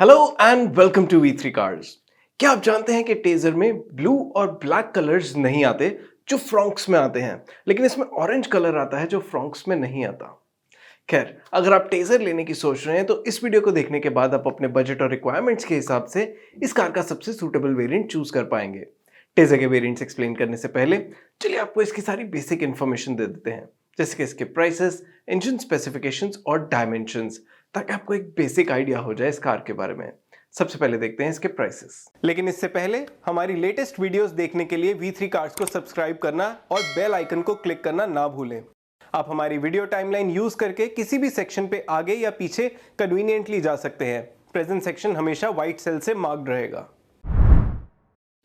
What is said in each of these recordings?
Hello and welcome to V three cars. क्या आप जानते हैं कि टेजर में ब्लू और ब्लैक कलर्स नहीं आते जो फ्रॉन्क्स में आते हैं, लेकिन इसमें ऑरेंज कलर आता है जो फ्रॉन्क्स में नहीं आता। खैर, अगर आप टेजर लेने की सोच रहे हैं तो इस वीडियो को देखने के बाद आप अपने बजट और रिक्वायरमेंट्स के हिसाब से इस कार का सबसे सूटेबल वेरिएंट चूज कर पाएंगे। टेजर के वेरिएंट्स एक्सप्लेन करने से पहले चलिए आपको इसकी सारी बेसिक इन्फॉर्मेशन दे देते हैं, जैसे कि इसके प्राइसेस, इंजन स्पेसिफिकेशंस और डायमेंशंस, ताकि आपको एक बेसिक आइडिया हो जाए इस कार के बारे में। सबसे पहले देखते हैं इसके प्राइसेस। लेकिन इससे पहले हमारी लेटेस्ट वीडियोस देखने के लिए V3 कार्स को सब्सक्राइब करना और बेल आइकन को क्लिक करना ना भूलें। आप हमारी वीडियो टाइमलाइन यूज करके किसी भी सेक्शन पे आगे या पीछे कन्वीनियंटली जा सकते हैं। प्रेजेंट सेक्शन हमेशा व्हाइट सेल से मार्क्ड रहेगा।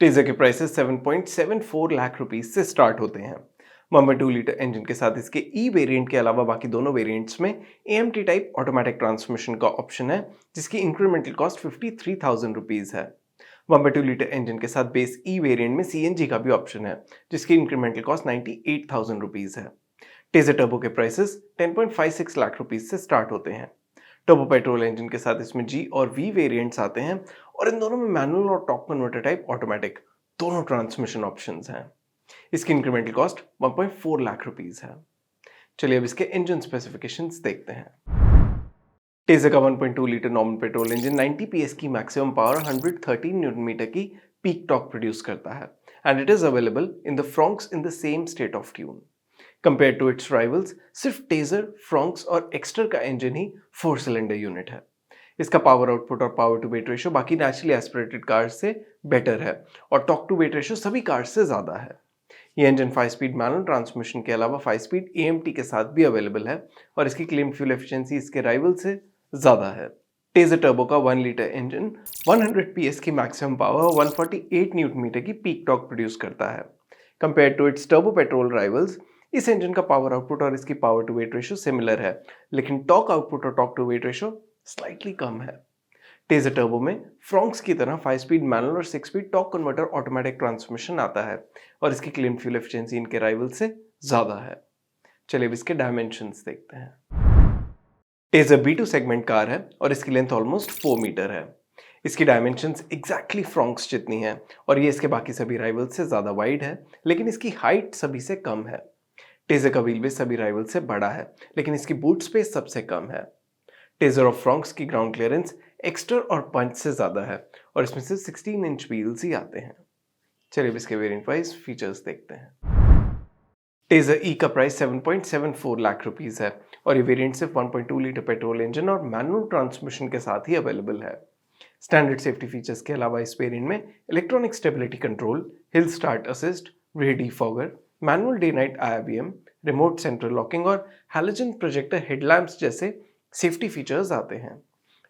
टेजर के प्राइसेस 7.74 लाख रुपीस से स्टार्ट होते हैं। 1.2 लीटर इंजन के साथ इसके ई वेरिएंट के अलावा बाकी दोनों वेरिएंट्स में AMT टाइप ऑटोमेटिक ट्रांसमिशन का ऑप्शन है, जिसकी इंक्रीमेंटल कॉस्ट 53,000 रुपीज है। 1.2 लीटर इंजन के साथ बेस ई वेरिएंट में CNG का भी ऑप्शन है, जिसकी इंक्रीमेंटल कॉस्ट 98,000 रुपीज है। टेजर टर्बो के प्राइसेस 10.56 लाख रुपीज से स्टार्ट होते हैं। टर्बो पेट्रोल इंजन के साथ इसमें G और V वेरिएंट्स आते हैं, और इन दोनों में मैनुअल और टॉर्क कन्वर्टर टाइप ऑटोमेटिक दोनों ट्रांसमिशन ऑप्शंस हैं। इसकी इंक्रीमेंटल कॉस्ट 1.4 लाख रुपीस है। चलिए अब इसके इंजन स्पेसिफिकेशंस देखते हैं। टेजर का 1.2 litre normal petrol engine 90 PS की मैक्सिमम पावर 113 न्यूटन मीटर की पीक टॉर्क प्रोड्यूस करता है, and it is available in the Fronx in the same state of tune. Compare to its rivals, सिर्फ Taisor, Fronx और Exter का engine ही 4 cylinder unit है। इसका पावर आउटपुट और पावर टू वेट रेशियो बाकी नेचुरली एस्पिरेटेड कार्स से better है, और टॉर्क टू वेट रेशियो सभी कार्स से ज्यादा है। ये इंजन 5 स्पीड मैनुअल ट्रांसमिशन के अलावा 5 स्पीड AMT के साथ भी अवेलेबल है, और इसकी क्लेम फ्यूल एफिशिएंसी इसके राइवल से ज्यादा है। टेजर टर्बो का 1 लीटर इंजन 100 PS की मैक्सिमम पावर और 148 न्यूटन मीटर की पीक टॉर्क प्रोड्यूस करता है। Compare to its turbo petrol rivals, इस इंजन का पावर आउटपुट और इसकी power to weight ratio similar है, लेकिन टॉर्क आउटपुट और torque to weight ratio slightly कम है। टेजर टर्बो में फ्रॉन्क्स की तरह 5 स्पीड मैनुअल और 6 speed torque converter automatic transmission आता है, और इसकी क्लीन फ्यूल एफिशिएंसी इनके राइवल से ज्यादा है। चलिए अब इसके डायमेंशंस देखते हैं। टेजर B2 सेगमेंट कार है और इसकी लेंथ ऑलमोस्ट 4 मीटर है। इसकी डायमेंशंस एग्जैक्टली फ्रॉन्क्स जितनी है, और ये इसके बाकी सभी राइवल से ज्यादा वाइड है, लेकिन इसकी हाइट सभी से कम है। टेजर का व्हील बेस सभी राइवल से बड़ा है, लेकिन इसकी बूट स्पेस सबसे कम है। टेजर और फ्रॉन्क्स की ग्राउंड क्लियरेंस एक्स्टर और पंच से ज्यादा है, और इसमें से 16 इंच व्हील्स ही आते हैं। चलिए अब इसके वेरिएंट वाइज फीचर्स देखते हैं। टेजर E का प्राइस 7.74 लाख रुपीस है, और ये वेरिएंट सिर्फ 1.2 लीटर पेट्रोल इंजन और मैनुअल ट्रांसमिशन के साथ ही अवेलेबल है। स्टैंडर्ड सेफ्टी फीचर्स के अलावा इस वेरिएंट में electronic stability control, hill start assist, rear defogger, manual day night IRBM, remote central locking और हैलोजन प्रोजेक्टर हेडलैम्प्स जैसे सेफ्टी फीचर्स आते हैं।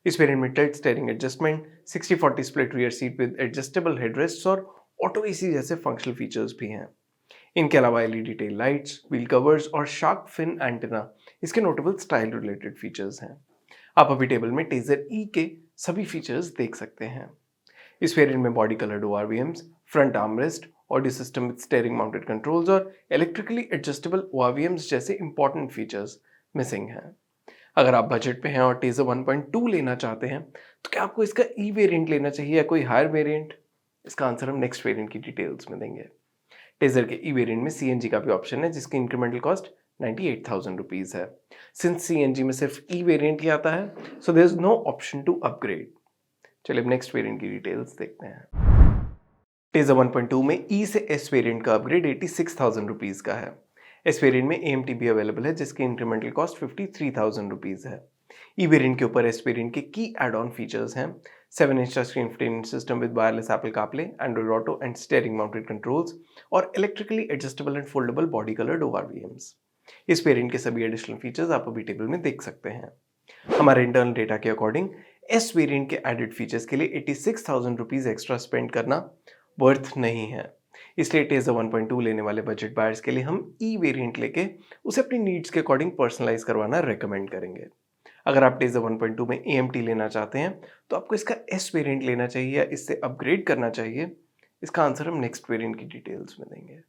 इस वेरिएंट में tilt steering adjustment, 60/40 split rear seat with adjustable हेडरेस्ट्स और ऑटो AC जैसे functional features भी हैं। इनके अलावा LED tail lights, wheel covers और शार्क फिन एंटेना इसके नोटेबल स्टाइल रिलेटेड फीचर्स हैं। आप अभी टेबल में टेजर E के सभी फीचर्स देख सकते हैं। इस वेरिएंट में body coloured ORVMs, front armrest, audio system with steering mounted controls और इलेक्ट्रिकली एडजस्टेबल ORVMs जैसे इंपॉर्टेंट फीचर्स मिसिंग हैं। अगर आप बजट पे हैं और टेजर 1.2 लेना चाहते हैं, तो क्या आपको इसका ई वेरिएंट लेना चाहिए या कोई हायर वेरिएंट? इसका आंसर हम नेक्स्ट वेरिएंट की डिटेल्स में देंगे। टेजर के ई वेरिएंट में CNG का भी ऑप्शन है, जिसकी इंक्रीमेंटल कॉस्ट 98,000 रुपीज है। सिंस CNG में सिर्फ ई वेरिएंट ही आता है, so there is no option to upgrade. चलिए अब नेक्स्ट वेरिएंट की डिटेल्स देखते हैं। टेजर 1.2 में E से S वेरिएंट का अपग्रेड 86,000 रुपीज का है। इस वेरिएंट में AMT भी अवेलेबल है, जिसकी इंक्रीमेंटल कॉस्ट 53,000 रुपीज है। ई वेरिएंट के ऊपर इस वेरिएंट के की एड ऑन फीचर्स हैं 7 inch touch screen infotainment system with wireless Apple CarPlay, Android Auto and steering mounted controls, और electrically adjustable and foldable body coloured ORVMs। इस वेरिएंट के सभी एडिशनल फीचर्स आप अभी टेबल में देख सकते हैं। हमारे इंटरनल डेटा के अकॉर्डिंग एस वेरिएंट के एडेड फीचर्स के लिए 86,000 रुपीज एक्स्ट्रा स्पेंड करना वर्थ नहीं है। इसलिए टेजर 1.2 लेने वाले बजट बायर्स के लिए हम ई वेरिएंट लेके उसे अपनी नीड्स के अकॉर्डिंग पर्सनलाइज करवाना रेकमेंड करेंगे। अगर आप टेजर 1.2 में AMT लेना चाहते हैं, तो आपको इसका S वेरिएंट लेना चाहिए या इससे अपग्रेड करना चाहिए? इसका आंसर हम नेक्स्ट वेरिएंट की डिटेल्स में देंगे।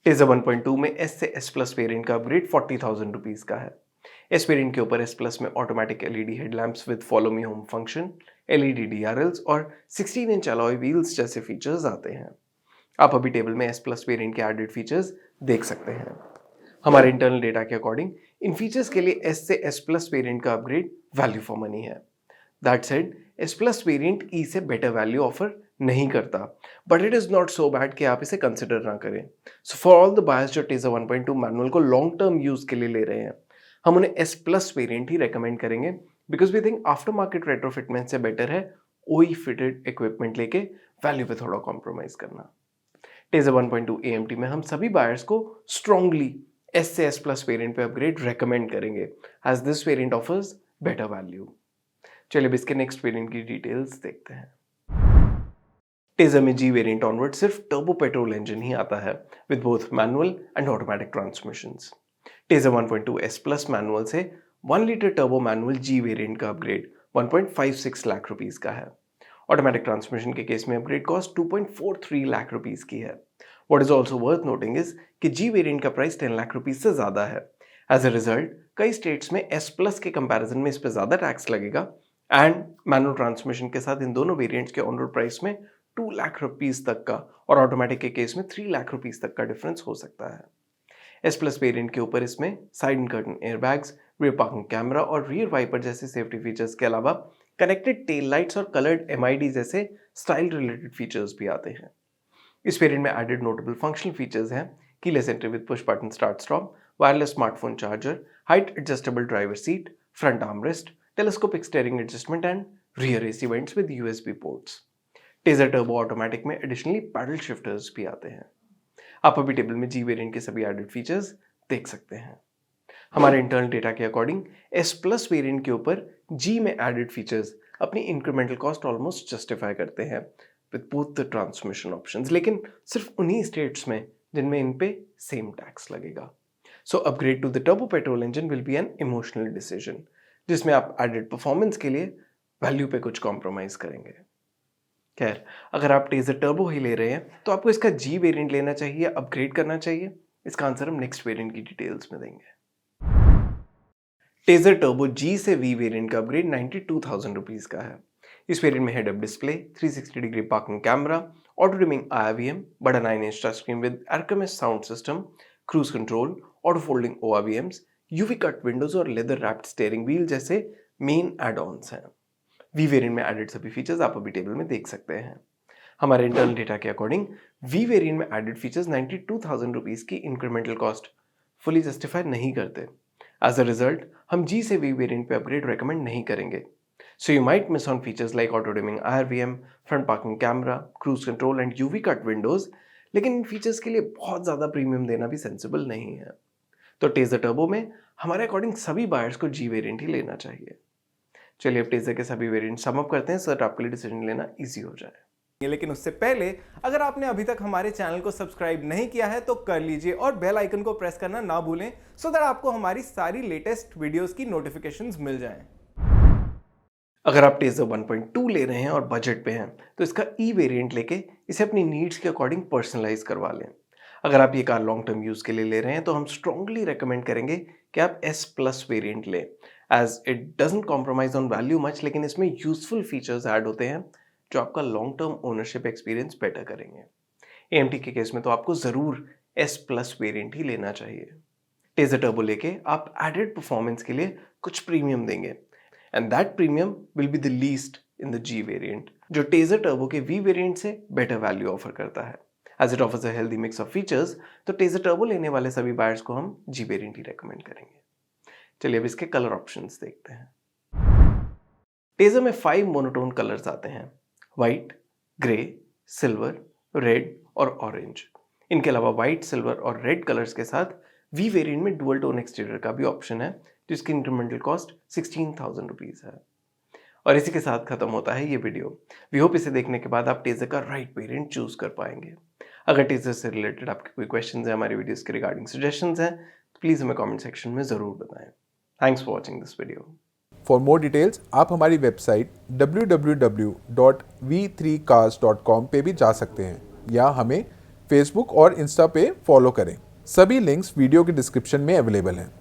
टेजर 1.2 में S से S+ वेरिएंट का अपग्रेड 40,000 रुपीज का है। इस वेरिएंट के ऊपर S प्लस में automatic LED headlamps with follow me home function, LED DRLs और 16 इंच अलॉय व्हील्स जैसे फीचर्स आते हैं। आप अभी टेबल में S प्लस वेरिएंट के एडेड फीचर्स देख सकते हैं। हमारे इंटरनल डेटा के अकॉर्डिंग इन फीचर्स के लिए S से S प्लस वेरिएंट का अपग्रेड वैल्यू फॉर मनी है। That said, S plus variant E से बेटर वैल्यू ऑफर नहीं करता, but it is not so bad कि आप इसे कंसिडर ना करें। So for all the buyers जो टेजर 1.2 मैनुअल को लॉन्ग टर्म यूज के लिए ले रहे हैं, हम उन्हें S प्लस वेरिएंट ही रेकमेंड करेंगे, because we think after market retrofitment से बेटर है OE फिटेड इक्विपमेंट लेके वैल्यू पे थोड़ा कॉम्प्रोमाइज करना। टेजर 1.2 AMT में हम सभी बायर्स को स्ट्रांगली S से S प्लस वेरिएंट पे अपग्रेड रेकमेंड करेंगे, as this variant offers better value. चलिए अब इसके नेक्स्ट वेरिएंट की डिटेल्स देखते हैं। टेजर में G वेरिएंट ऑनवर्ड सिर्फ टर्बो पेट्रोल इंजन ही आता है with both manual and automatic transmissions. Taisor 1.2 S plus manual से 1 litre turbo manual G variant का अपग्रेड 1.56 लाख रुपीस का है। ऑटोमेटिक ट्रांसमिशन के केस में अपग्रेड कॉस्ट 2.43 लाख रुपीस की है। What is also worth noting is कि G वेरिएंट का प्राइस 10 लाख रुपीस से ज्यादा है। एज अ रिजल्ट कई स्टेट्स में S प्लस के कंपैरिजन में इस पर ज्यादा टैक्स लगेगा एंड मैनुअल ट्रांसमिशन के साथ इन दोनों वेरिएंट्स के ऑन रोड प्राइस में 2 लाख रुपीस तक का और ऑटोमेटिक के केस में 3 लाख रुपीस तक का डिफरेंस हो सकता है। S प्लस वेरिएंट के ऊपर इसमें side curtain airbags, rear parking camera और रियर वाइपर जैसे सेफ्टी फीचर्स के अलावा कनेक्टेड टेल लाइट्स और कलर्ड MID जैसे स्टाइल रिलेटेड फीचर्स भी आते हैं। इस वेरिएंट में एडेड नोटेबल फंक्शनल फीचर्स हैं keyless entry with push button start stop, wireless smartphone charger, height adjustable driver seat, front armrest, telescopic steering adjustment and rear AC vents with USB ports. Taser turbo automatic में additionally paddle shifters भी आते हैं। आप अभी table में G variant के सभी added features देख सकते हैं। हमारे इंटरनल डेटा के अकॉर्डिंग S प्लस वेरिएंट के ऊपर G में एडेड फीचर्स अपनी इंक्रीमेंटल कॉस्ट ऑलमोस्ट जस्टिफाई करते हैं with both the transmission options, लेकिन सिर्फ उन्हीं स्टेट्स में जिनमें इन पे सेम टैक्स लगेगा। So upgrade to the turbo petrol engine will be an emotional decision, जिसमें आप एडेड परफॉर्मेंस के लिए वैल्यू पे कुछ कॉम्प्रोमाइज करेंगे। खैर, अगर आप टेजर टर्बो ही ले रहे हैं तो आपको इसका G वेरिएंट लेना चाहिए या अपग्रेड करना चाहिए, इसका आंसर हम नेक्स्ट वेरिएंट की डिटेल्स में देंगे। टेजर टर्बो G से V वेरिएंट का अपग्रेड 92,000 रुपीज का है। इस वेरिएंट में head up display, 360 degree parking camera, auto dimming IRVM, बड़ा 9 inch touch screen with Arcomis sound system, cruise control, auto folding ORVMs, UV cut Windows और leather wrapped steering wheel जैसे main add-ons हैं। V variant में added सभी features आप अभी table में देख सकते हैं। हमारे इंटरनल डेटा के अकॉर्डिंग V वेरिएंट में एडेड फीचर्स 92,000 रुपीज की इंक्रीमेंटल कॉस्ट फुली जस्टिफाई नहीं करते। एज अ रिजल्ट हम G से V वेरिएंट पे अपग्रेड रेकमेंड नहीं करेंगे। So you might miss on features like auto dimming IRVM, front parking camera, cruise control and UV cut windows, लेकिन इन features के लिए बहुत ज़्यादा प्रीमियम देना भी सेंसिबल नहीं है। तो टेजर टर्बो में हमारे अकॉर्डिंग सभी बायर्स को G वेरिएंट ही लेना चाहिए। चलिए अब टेजर के सभी वेरिएंट सम अप करते हैं सो दैट आपके लिए डिसीजन लेना ईजी हो जाए। लेकिन उससे पहले अगर आपने अभी तक हमारे चैनल को सब्सक्राइब नहीं किया है तो कर लीजिए और बेल आइकन को प्रेस करना ना भूलें सो दैट आपको हमारी सारी लेटेस्ट वीडियोस की नोटिफिकेशंस मिल जाएं। अगर आप टेजर 1.2 ले रहे हैं और बजट पे हैं तो इसका E वेरिएंट लेके इसे अपनी नीड्स के अकॉर्डिंग पर्सनलाइज करवा लें। अगर आप ये कार लॉन्ग टर्म यूज के लिए ले रहे हैं तो हम स्ट्रांगली रेकमेंड करेंगे कि आप S प्लस वेरिएंट लें, as it doesn't compromise on value much, लेकिन इसमें यूजफुल फीचर्स ऐड होते हैं जो आपका long term ownership experience better करेंगे। AMT के केस में तो आपको जरूर S प्लस वेरिएंट ही लेना चाहिए। टेजर टर्बो लेके आप एडेड परफॉर्मेंस के लिए कुछ प्रीमियम देंगे and that premium will be the least in the G variant, जो टेजर टर्बो के V वेरिएंट से बेटर वैल्यू ऑफर करता है। As it offers a healthy mix of features, तो टेजर टर्बो लेने वाले सभी बायर्स को हम G वेरिएंट ही रेकमेंड करेंगे। चलिए अब इसके कलर ऑप्शंस देखते हैं। टेजर में 5 मोनोटोन कलर्स आते हैं, व्हाइट, ग्रे, सिल्वर, रेड और ऑरेंज। इनके अलावा व्हाइट, सिल्वर और रेड कलर्स के साथ V वेरिएंट में डुअल टोन एक्सटीरियर का भी ऑप्शन है, जिसकी इंक्रीमेंटल कॉस्ट 16,000 रुपीज है। और इसी के साथ खत्म होता है ये वीडियो। वी होप इसे देखने के बाद आप टेजर का राइट वेरिएंट चूज कर पाएंगे। अगर टेजर से रिलेटेड आपके कोई क्वेश्चंस हैं, हमारे वीडियोस के रिगार्डिंग सजेशंस हैं, तो प्लीज हमें कमेंट सेक्शन में जरूर बताएं। Thanks for watching this video. For more details आप हमारी वेबसाइट www.v3cars.com पे भी जा सकते हैं या हमें फेसबुक और इंस्टा पे फॉलो करें। सभी लिंक्स वीडियो के डिस्क्रिप्शन में अवेलेबल हैं।